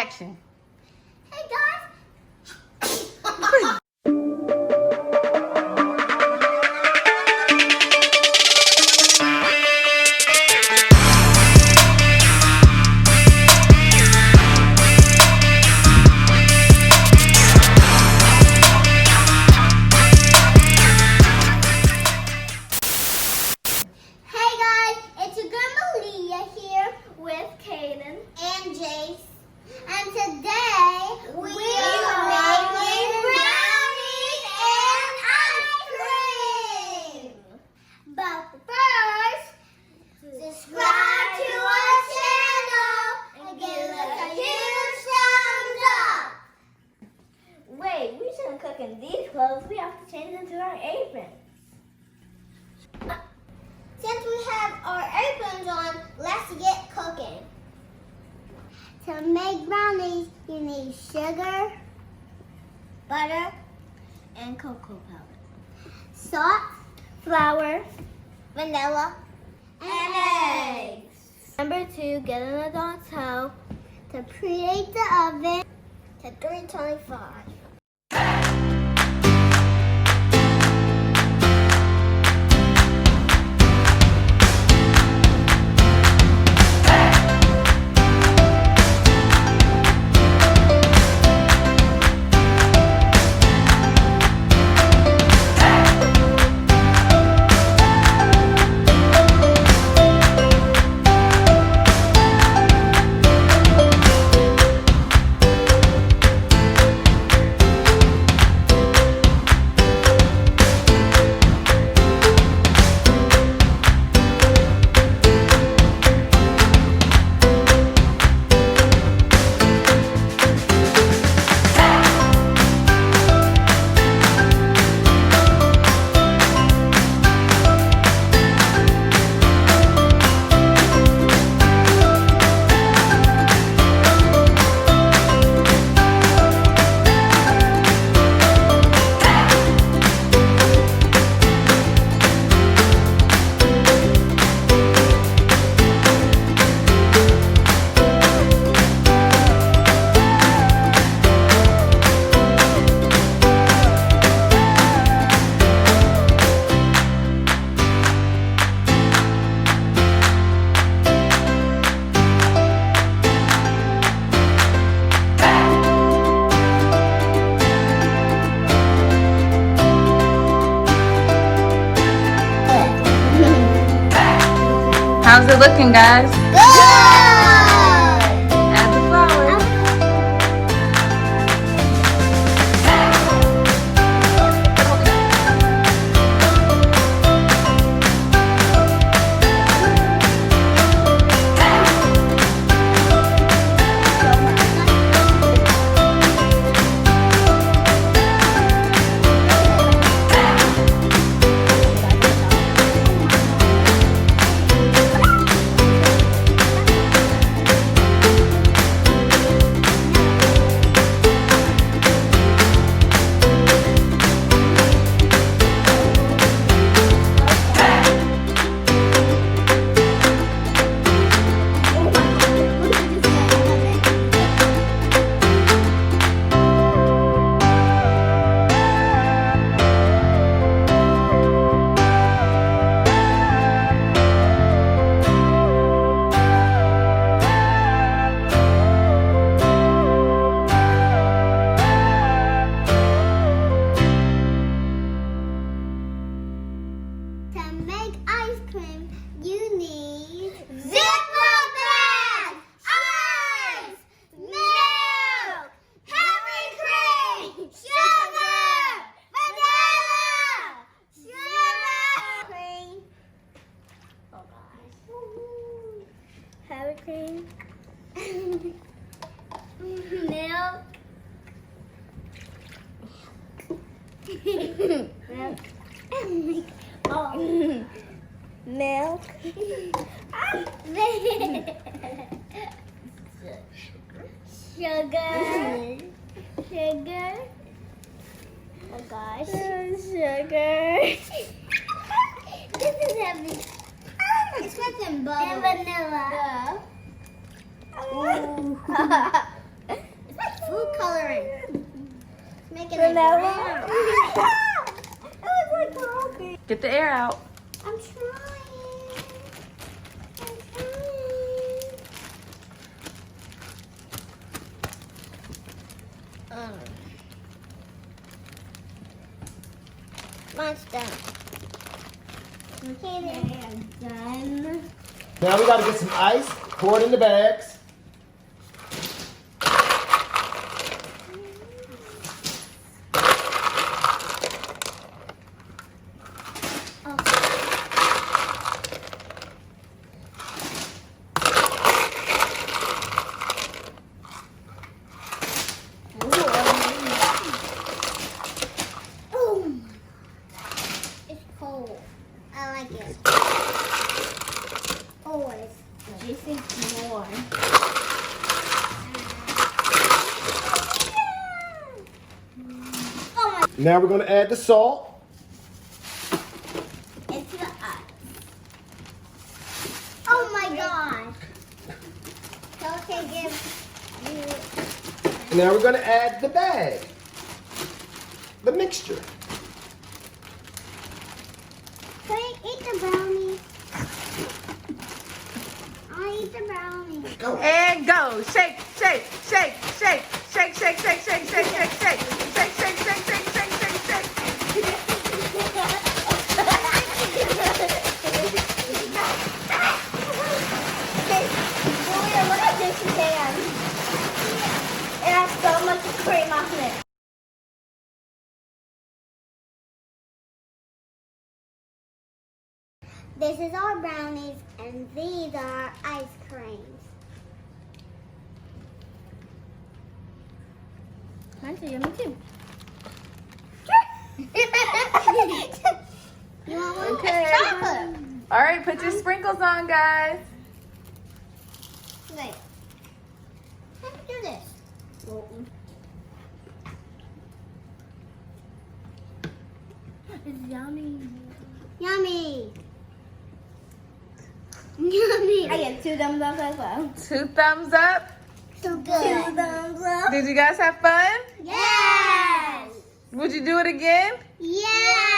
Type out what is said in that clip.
Action. Hey guys. Hey guys, it's your girl Maleah here with Kaden and Jace. And today we are making brownies and ice cream. But first, subscribe to our channel and give us a huge thumbs up. Wait, we shouldn't cook in these clothes. We have to change into our aprons. Since we have our aprons on, let's get cooking. To make brownies, you need sugar, butter, And cocoa powder. salt, flour, vanilla, and eggs. Number 2, get an adult toe. To preheat the oven to 325. How's it looking, guys? Good! Add the flour. To make ice cream, you need Ziploc bag, ice, milk, heavy cream, sugar, vanilla, cream. Oh gosh. Heavy cream. Milk. Milk. Oh. Milk. Sugar. Sugar. Oh gosh. Sugar. This is heavy. It's got some bubbles. And vanilla. Ooh. food coloring. Making it Vanilla. brown. It looks like coffee. Get the air out. I'm trying. Mine's done. Okay, I'm done. Now we gotta get some ice, pour it in the bags. It's cold. I like it. Always. Do you think more? Oh my! Now we're gonna add the salt. Into the ice. Oh my gosh! Okay, give you. Now we're gonna add the bag, the mixture. Can I eat the brownie? I'll eat the brownie. Go. And go. Shake, shake, shake, shake, shake, shake, shake, shake, shake, shake, shake, shake, shake, shake, shake, shake, shake. Julia, look at this can. It has so much cream on it. This is our brownies, and these are our ice creams. Mine's yummy too. You want one? Okay. It's chocolate. All right, put your sprinkles on, guys. Wait. How do you do this? It's yummy. Yummy. Yummy. I get 2 thumbs up as well. 2 thumbs up. So 2 good. thumbs up. Did you guys have fun? Yes. Would you do it again? Yes.